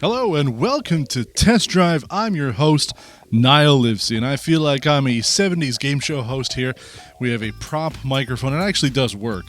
Hello and welcome to Test Drive. I'm your host, Niall Livesey, and I feel like I'm a 70s game show host here. We have a prop microphone. It actually does work,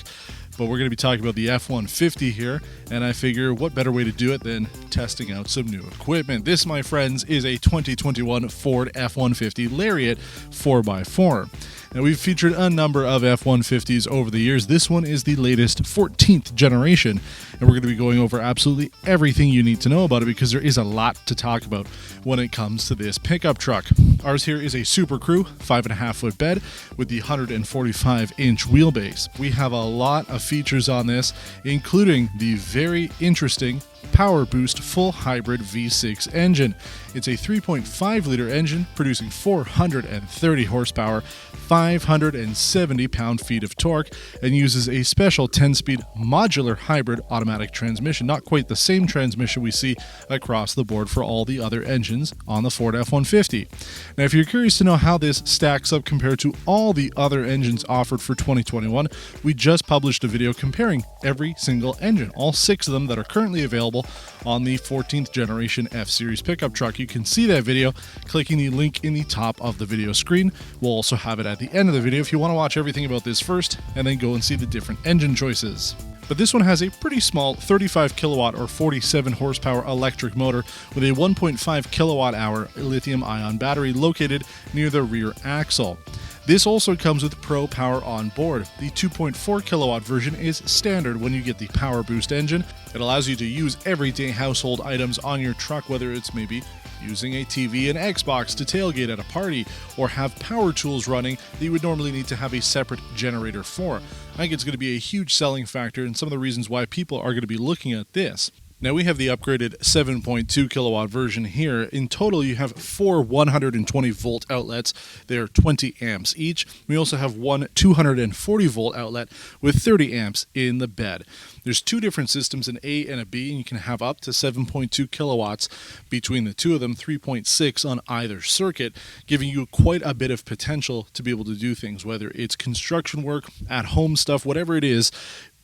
but we're going to be talking about the F-150 here, and I figure what better way to do it than testing out some new equipment. This, my friends, is a 2021 Ford F-150 Lariat 4x4. Now, we've featured a number of F-150s over the years. This one is the latest 14th generation, and we're going to be going over absolutely everything you need to know about it because there is a lot to talk about when it comes to this pickup truck. Ours here is a Super Crew 5.5 foot bed with the 145-inch wheelbase. We have a lot of features on this, including the very interesting PowerBoost Full Hybrid V6 engine. It's a 3.5-liter engine producing 430 horsepower, 570 pound-feet of torque, and uses a special 10-speed modular hybrid automatic transmission. Not quite the same transmission we see across the board for all the other engines on the Ford F-150. Now, if you're curious to know how this stacks up compared to all the other engines offered for 2021, we just published a video comparing every single engine, all 6 of them that are currently available on the 14th generation F-Series pickup truck. You can see that video clicking the link in the top of the video screen. We'll also have it at the end of the video if you want to watch everything about this first and then go and see the different engine choices. But this one has a pretty small 35 kilowatt or 47 horsepower electric motor with a 1.5 kilowatt hour lithium-ion battery located near the rear axle. This also comes with ProPower Onboard. The 2.4 kilowatt version is standard when you get the PowerBoost engine. It allows you to use everyday household items on your truck, whether it's maybe using a TV and Xbox to tailgate at a party, or have power tools running that you would normally need to have a separate generator for. I think it's going to be a huge selling factor and some of the reasons why people are going to be looking at this. Now, we have the upgraded 7.2 kilowatt version here. In total, you have 4 120 volt outlets. They're 20 amps each. We also have one 240 volt outlet with 30 amps in the bed. There's 2 different systems, an A and a B, and you can have up to 7.2 kilowatts between the 2 of them, 3.6 on either circuit, giving you quite a bit of potential to be able to do things, whether it's construction work, at home stuff, whatever it is.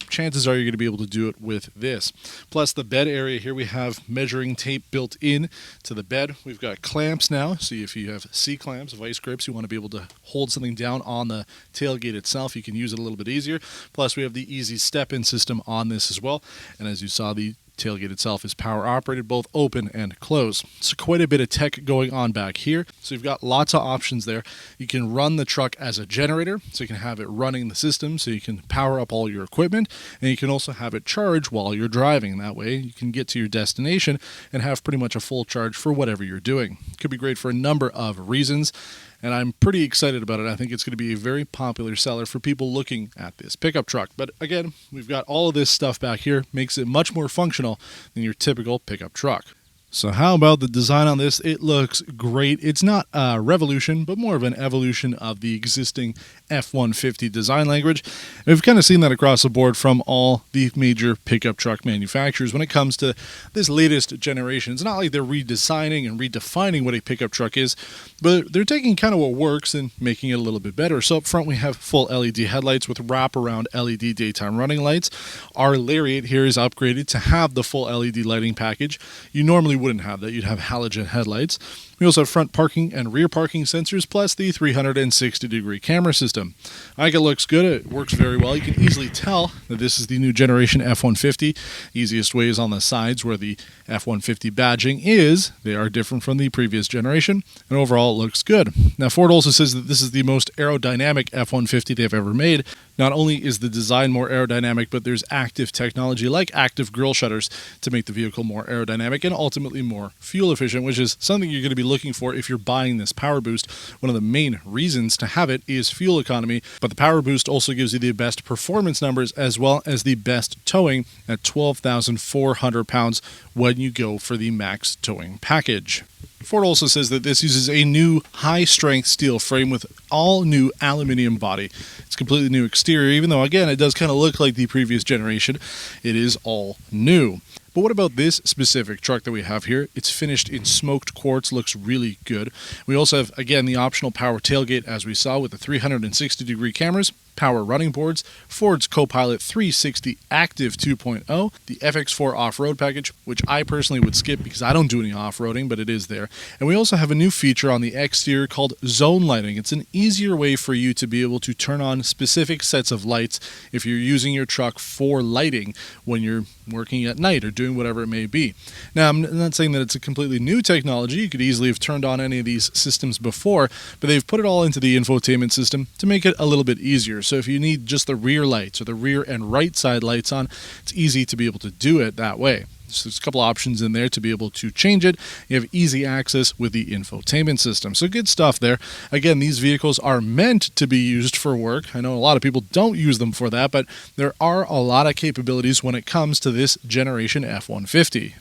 Chances are you're going to be able to do it with this. Plus, the bed area here, we have measuring tape built in to the bed. We've got clamps now, so if you have C-clamps, vice grips, you want to be able to hold something down on the tailgate itself, you can use it a little bit easier. Plus, we have the easy step-in system on this as well, and as you saw, the tailgate itself is power operated, both open and closed. So quite a bit of tech going on back here. So you've got lots of options there. You can run the truck as a generator, so you can have it running the system, so you can power up all your equipment, and you can also have it charge while you're driving. That way you can get to your destination and have pretty much a full charge for whatever you're doing. Could be great for a number of reasons, and I'm pretty excited about it. I think it's going to be a very popular seller for people looking at this pickup truck. But again, we've got all of this stuff back here, makes it much more functional than your typical pickup truck. So how about the design on this? It looks great. It's not a revolution, but more of an evolution of the existing F-150 design language. And we've kind of seen that across the board from all the major pickup truck manufacturers when it comes to this latest generation. It's not like they're redesigning and redefining what a pickup truck is, but they're taking kind of what works and making it a little bit better. So up front, we have full LED headlights with wraparound LED daytime running lights. Our Lariat here is upgraded to have the full LED lighting package. You normally wouldn't have that. You'd have halogen headlights. We also have front parking and rear parking sensors, plus the 360-degree camera system. I think it looks good. It works very well. You can easily tell that this is the new generation F-150. Easiest way is on the sides where the F-150 badging is. They are different from the previous generation, and overall it looks good. Now, Ford also says that this is the most aerodynamic F-150 they've ever made. Not only is the design more aerodynamic, but there's active technology like active grille shutters to make the vehicle more aerodynamic and ultimately more fuel efficient, which is something you're going to be looking for if you're buying this PowerBoost. One of the main reasons to have it is fuel economy, but the PowerBoost also gives you the best performance numbers as well as the best towing at 12,400 pounds when you go for the max towing package. Ford also says that this uses a new high-strength steel frame with all-new aluminum body. It's completely new exterior, even though, again, it does kind of look like the previous generation. It is all new. But what about this specific truck that we have here? It's finished in smoked quartz, looks really good. We also have, again, the optional power tailgate, as we saw, with the 360-degree cameras. power running boards, Ford's Copilot 360 Active 2.0, the FX4 off-road package, which I personally would skip because I don't do any off-roading, but it is there. And we also have a new feature on the exterior called zone lighting. It's an easier way for you to be able to turn on specific sets of lights if you're using your truck for lighting when you're working at night or doing whatever it may be. Now, I'm not saying that it's a completely new technology. You could easily have turned on any of these systems before, but they've put it all into the infotainment system to make it a little bit easier. So if you need just the rear lights or the rear and right side lights on, it's easy to be able to do it that way. So there's a couple options in there to be able to change it. You have easy access with the infotainment system. So good stuff there. Again, these vehicles are meant to be used for work. I know a lot of people don't use them for that, but there are a lot of capabilities when it comes to this generation F-150.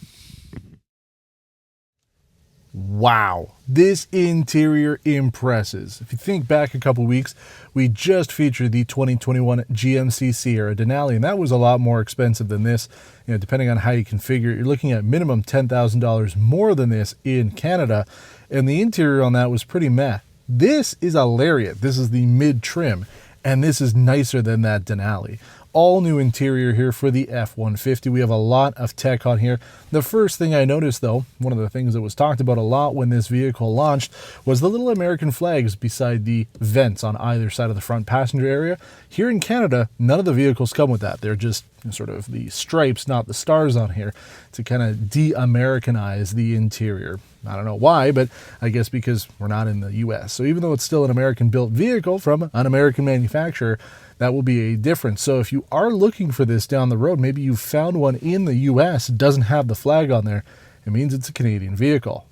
Wow, this interior impresses. If you think back a couple weeks, we just featured the 2021 GMC Sierra Denali, and that was a lot more expensive than this. You know, depending on how you configure it, you're looking at minimum $10,000 more than this in Canada, and the interior on that was pretty meh. This is a Lariat. This is the mid-trim, and this is nicer than that Denali. All new interior here for the F-150. We have a lot of tech on here. The first thing I noticed, though, one of the things that was talked about a lot when this vehicle launched, was the little American flags beside the vents on either side of the front passenger area. Here in Canada, none of the vehicles come with that. They're just sort of the stripes, not the stars on here, to kind of de-Americanize the interior. I don't know why, but I guess because we're not in the US. So even though it's still an American-built vehicle from an American manufacturer, that will be a difference. So if you are looking for this down the road, maybe you found one in the US, doesn't have the flag on there, it means it's a Canadian vehicle.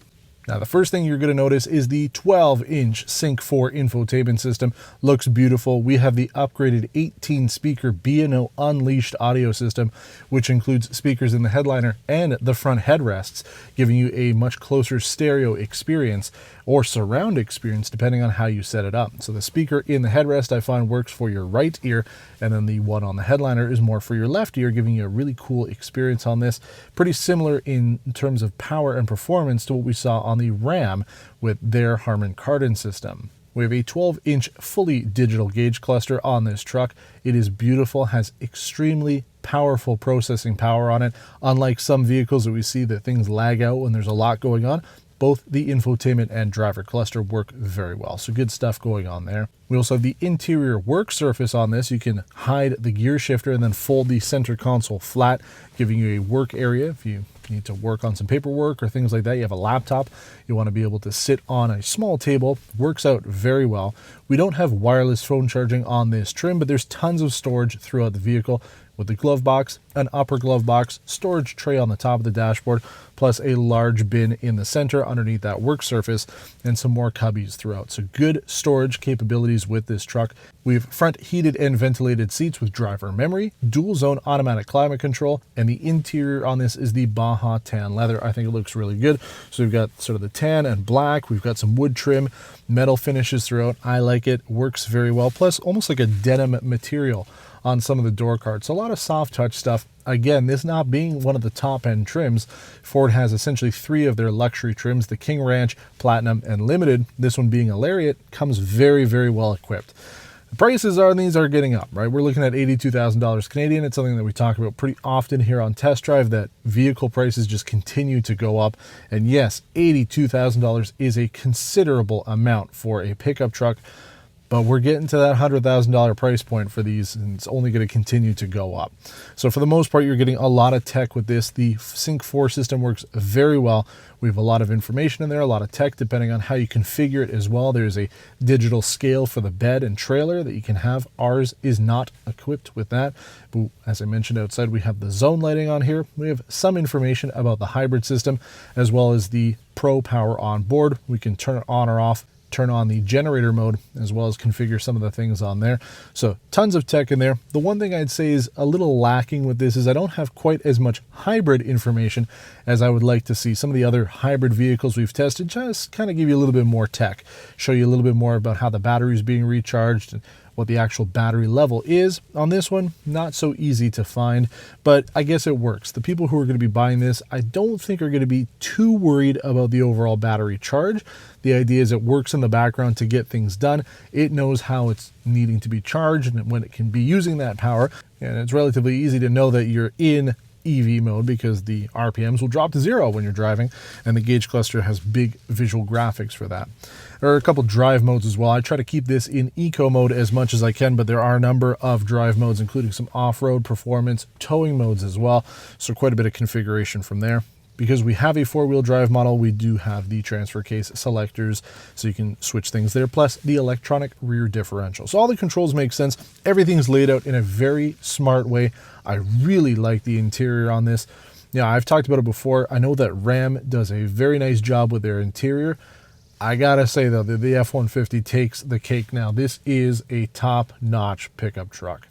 Now, the first thing you're going to notice is the 12-inch Sync 4 infotainment system. Looks beautiful. We have the upgraded 18-speaker B&O Unleashed audio system, which includes speakers in the headliner and the front headrests, giving you a much closer stereo experience or surround experience, depending on how you set it up. So the speaker in the headrest, I find, works for your right ear, and then the one on the headliner is more for your left ear, giving you a really cool experience on this. Pretty similar in terms of power and performance to what we saw on the Ram with their Harman Kardon system. We have a 12-inch fully digital gauge cluster on this truck. It is beautiful, has extremely powerful processing power on it. Unlike some vehicles that we see that things lag out when there's a lot going on, both the infotainment and driver cluster work very well. So good stuff going on there. We also have the interior work surface on this. You can hide the gear shifter and then fold the center console flat, giving you a work area. If you need to work on some paperwork or things like that, you have a laptop, you want to be able to sit on a small table, works out very well. We don't have wireless phone charging on this trim, but there's tons of storage throughout the vehicle with the glove box, an upper glove box, storage tray on the top of the dashboard, plus a large bin in the center underneath that work surface, and some more cubbies throughout. So good storage capabilities with this truck. We have front heated and ventilated seats with driver memory, dual zone automatic climate control, and the interior on this is the Baja tan leather. I think it looks really good. So we've got sort of the tan and black. We've got some wood trim, metal finishes throughout. I like it. Works very well. Plus almost like a denim material on some of the door cards. So a lot of soft touch stuff. Again, this not being one of the top end trims, Ford has essentially 3 of their luxury trims, the King Ranch, Platinum, and Limited. This one being a Lariat, comes very, very well equipped. The prices on these are getting up, right? We're looking at $82,000 Canadian. It's something that we talk about pretty often here on Test Drive, that vehicle prices just continue to go up. And yes, $82,000 is a considerable amount for a pickup truck. But we're getting to that $100,000 price point for these, and it's only going to continue to go up. So for the most part, you're getting a lot of tech with this. The Sync 4 system works very well. We have a lot of information in there, a lot of tech depending on how you configure it as well. There's a digital scale for the bed and trailer that you can have. Ours is not equipped with that. But as I mentioned outside, we have the zone lighting on here. We have some information about the hybrid system, as well as the ProPower Onboard. We can turn it on or off, turn on the generator mode, as well as configure some of the things on there. So tons of tech in there. The one thing I'd say is a little lacking with this is I don't have quite as much hybrid information as I would like to see. Some of the other hybrid vehicles we've tested just kind of give you a little bit more tech, show you a little bit more about how the battery is being recharged and what the actual battery level is on this one, not so easy to find, but I guess it works. The people who are going to be buying this, I don't think are going to be too worried about the overall battery charge. The idea is it works in the background to get things done. It knows how it's needing to be charged and when it can be using that power. And it's relatively easy to know that you're in EV mode because the RPMs will drop to 0 when you're driving, and the gauge cluster has big visual graphics for that. There are a couple drive modes as well. I try to keep this in eco mode as much as I can, but there are a number of drive modes, including some off-road, performance, towing modes as well, so quite a bit of configuration from there. Because we have a 4-wheel drive model, we do have the transfer case selectors, so you can switch things there, plus the electronic rear differential. So all the controls make sense. Everything's laid out in a very smart way. I really like the interior on this. Yeah, I've talked about it before. I know that Ram does a very nice job with their interior. I gotta say though, the F-150 takes the cake now. This is a top-notch pickup truck.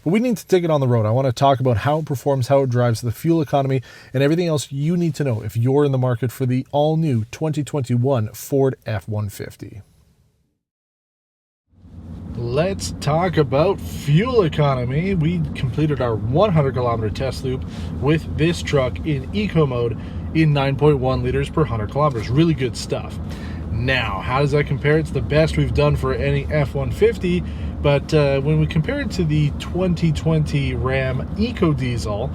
But we need to take it on the road. I want to talk about how it performs, how it drives, the fuel economy, and everything else you need to know if you're in the market for the all-new 2021 Ford F-150. Let's talk about fuel economy. We completed our 100-kilometer test loop with this truck in eco mode in 9.1 liters per 100 kilometers. Really good stuff. Now, how does that compare? It's the best we've done for any F-150, but when we compare it to the 2020 Ram Eco Diesel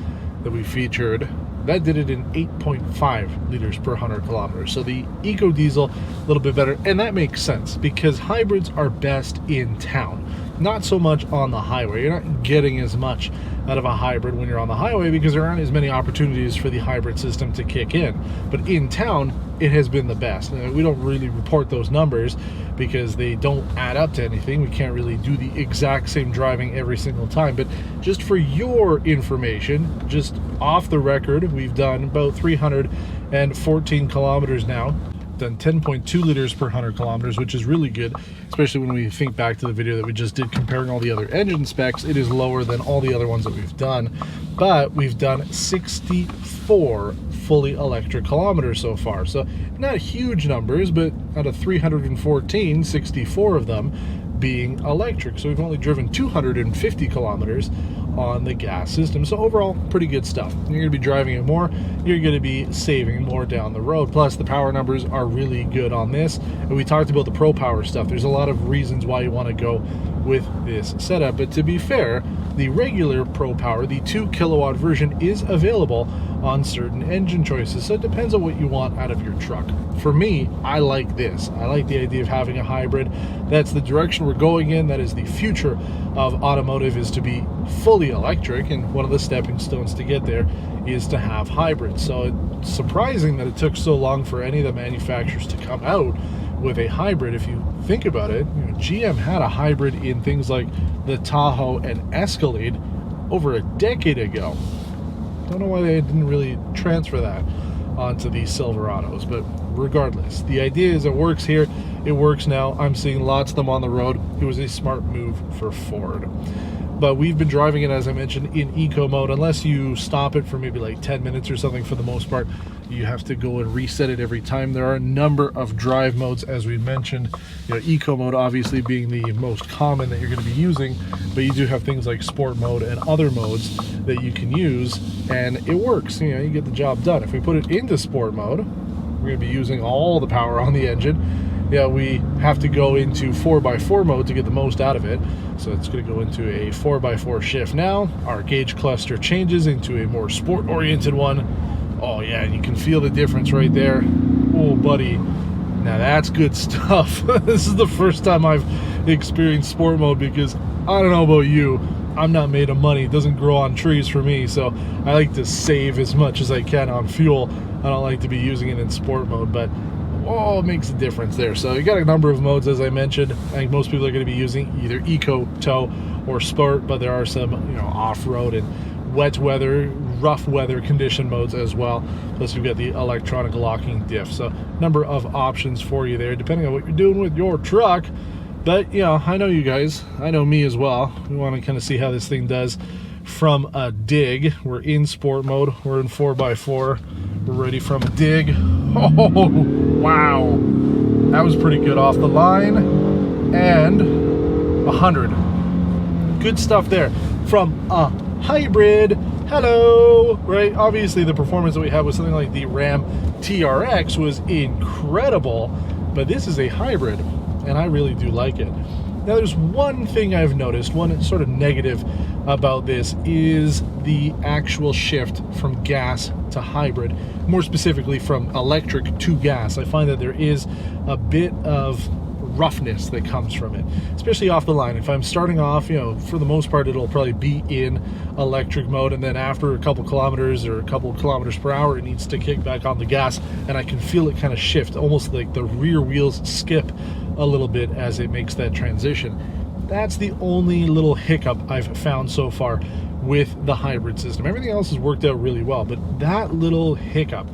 that we featured, that did it in 8.5 liters per 100 kilometers. So the Eco Diesel, a little bit better, and that makes sense because hybrids are best in town, not so much on the highway. You're not getting as much out of a hybrid when you're on the highway because there aren't as many opportunities for the hybrid system to kick in. But in town, it has been the best. We don't really report those numbers because they don't add up to anything. We can't really do the exact same driving every single time. But just for your information, just off the record, we've done about 314 kilometers now. Done 10.2 liters per 100 kilometers, which is really good, especially when we think back to the video that we just did comparing all the other engine specs. It is lower than all the other ones that we've done, but we've done 64 fully electric kilometers so far. So not huge numbers, but out of 314, 64 of them being electric. So we've only driven 250 kilometers on the gas system. So overall, pretty good stuff. You're going to be driving it more, you're going to be saving more down the road. Plus the power numbers are really good on this. And we talked about the ProPower stuff. There's a lot of reasons why you want to go with this setup, but to be fair, the regular ProPower, the 2 kilowatt version, is available on certain engine choices, so it depends on what you want out of your truck. For me, I like this. I like the idea of having a hybrid. That's the direction we're going in. That is the future of automotive, is to be fully electric, and one of the stepping stones to get there is to have hybrids. So it's surprising that it took so long for any of the manufacturers to come out with a hybrid. If you think about it, GM had a hybrid in things like the Tahoe and Escalade over a decade ago. Don't know why they didn't really transfer that onto these Silverados, but regardless, the idea is it works here, it works now. I'm seeing lots of them on the road. It was a smart move for Ford. But we've been driving it, as I mentioned, in eco mode. Unless you stop it for maybe like 10 minutes or something, for the most part, you have to go and reset it every time. There are a number of drive modes, as we mentioned. Eco mode obviously being the most common that you're going to be using, but you do have things like sport mode and other modes that you can use, and it works. You get the job done. If we put it into sport mode, we're going to be using all the power on the engine. We have to go into 4x4 mode to get the most out of it. So it's going to go into a 4x4 shift now. Our gauge cluster changes into a more sport-oriented one. Oh yeah, and you can feel the difference right there. Oh, buddy. Now that's good stuff. This is the first time I've experienced sport mode because, I don't know about you, I'm not made of money. It doesn't grow on trees for me, so I like to save as much as I can on fuel. I don't like to be using it in sport mode, but it makes a difference there. So you got a number of modes, as I mentioned. I think most people are going to be using either eco, tow, or sport, but there are some off-road and wet weather, rough weather condition modes as well. Plus we've got the electronic locking diff. So number of options for you there, depending on what you're doing with your truck. But I know you guys, I know me as well. We want to kind of see how this thing does from a dig. We're in sport mode, we're in 4x4, we're ready from a dig. Oh wow, that was pretty good off the line. And 100. good stuff there from a hybrid. Hello, right? Obviously, the performance that we had with something like the Ram TRX was incredible, but this is a hybrid, and I really do like it. Now, there's one thing I've noticed, one sort of negative about this, is the actual shift from gas to hybrid, more specifically from electric to gas. I find that there is a bit of roughness that comes from it, especially off the line. If I'm starting off, you know, for the most part, it'll probably be in electric mode, and then after a couple kilometers or a couple kilometers per hour, it needs to kick back on the gas, and I can feel it kind of shift, almost like the rear wheels skip a little bit as it makes that transition. That's the only little hiccup I've found so far with the hybrid system. Everything else has worked out really well, but that little hiccup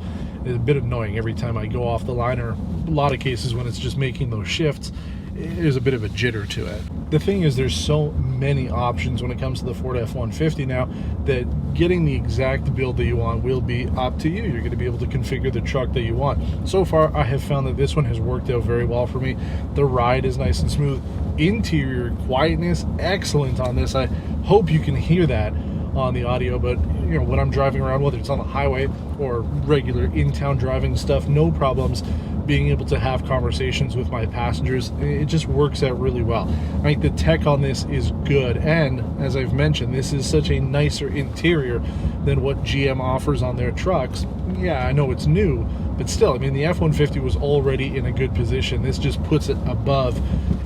is a bit annoying every time I go off the line, or a lot of cases when it's just making those shifts. There's a bit of a jitter to it. The thing is, there's so many options when it comes to the Ford F-150 now that getting the exact build that you want will be up to you. You're going to be able to configure the truck that you want. So far, I have found that this one has worked out very well for me. The ride is nice and smooth. Interior quietness, excellent on this. I hope you can hear that on the audio, but you know, when I'm driving around, whether it's on the highway or regular in-town driving stuff, no problems being able to have conversations with my passengers. It just works out really well. I think the tech on this is good, and as I've mentioned, this is such a nicer interior than what GM offers on their trucks. Yeah, I know it's new, but still, I mean, the F-150 was already in a good position. This just puts it above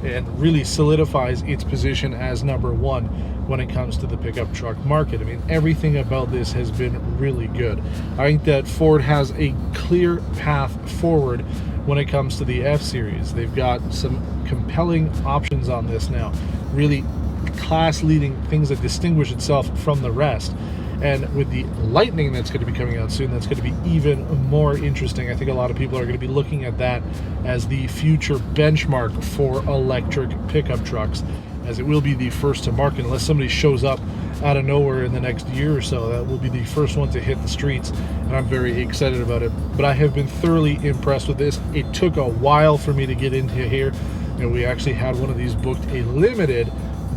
and really solidifies its position as number one when it comes to the pickup truck market. I mean, everything about this has been really good. I think that Ford has a clear path forward when it comes to the F-Series. They've got some compelling options on this now, really class-leading things that distinguish itself from the rest. And with the Lightning that's going to be coming out soon, that's going to be even more interesting. I think a lot of people are going to be looking at that as the future benchmark for electric pickup trucks, as it will be the first to market unless somebody shows up out of nowhere in the next year or so. That will be the first one to hit the streets, and I'm very excited about it. But I have been thoroughly impressed with this. It took a while for me to get into here. You know, we actually had one of these booked a limited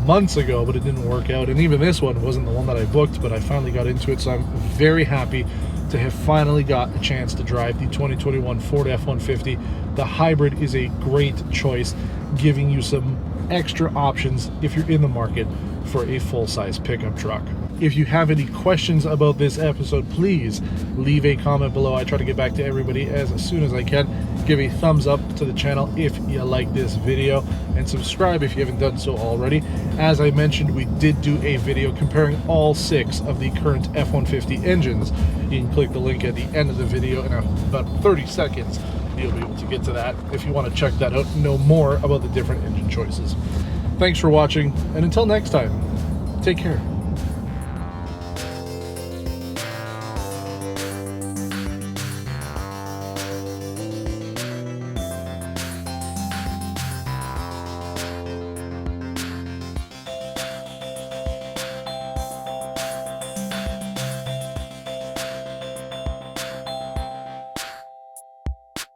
months ago, but it didn't work out, and even this one wasn't the one that I booked, but I finally got into it, so I'm very happy to have finally got a chance to drive the 2021 Ford F-150. The hybrid is a great choice, giving you some extra options if you're in the market for a full-size pickup truck. If you have any questions about this episode, please leave a comment below. I try to get back to everybody as soon as I can. Give a thumbs up to the channel if you like this video, and subscribe if you haven't done so already. As I mentioned, we did do a video comparing all 6 of the current F-150 engines. You can click the link at the end of the video. In about 30 seconds, you'll be able to get to that if you want to check that out, know more about the different engine choices. Thanks for watching, and until next time, take care.